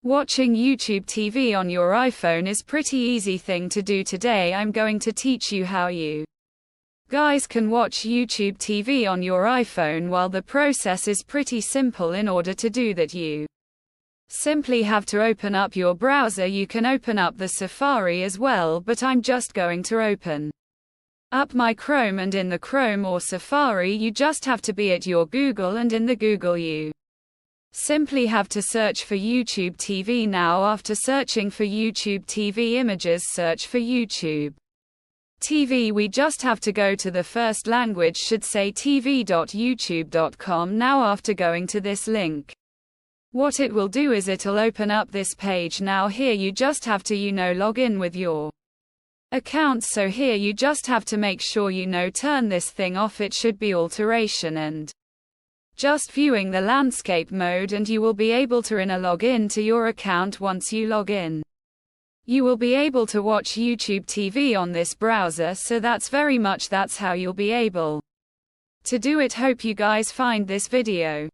Watching YouTube TV on your iPhone is pretty easy thing to do. Today I'm going to teach you how you guys can watch YouTube TV on your iPhone. While the process is pretty simple, in order to do that you simply have to open up your browser. You can open up the Safari as well, but I'm just going to open up my Chrome, and in the Chrome or Safari you just have to be at your Google, and in the Google you simply have to search for YouTube TV. Now after searching for YouTube TV images, search for YouTube TV. We just have to go to the first language, should say tv.youtube.com. Now after going to this link, what it will do is it'll open up this page. Now here you just have to log in with your account. So here you just have to make sure turn this thing off. It should be alteration and just viewing the landscape mode, and you will be able to log in to your account. Once you log in, you will be able to watch YouTube TV on this browser. So that's how you'll be able to do it. Hope you guys find this video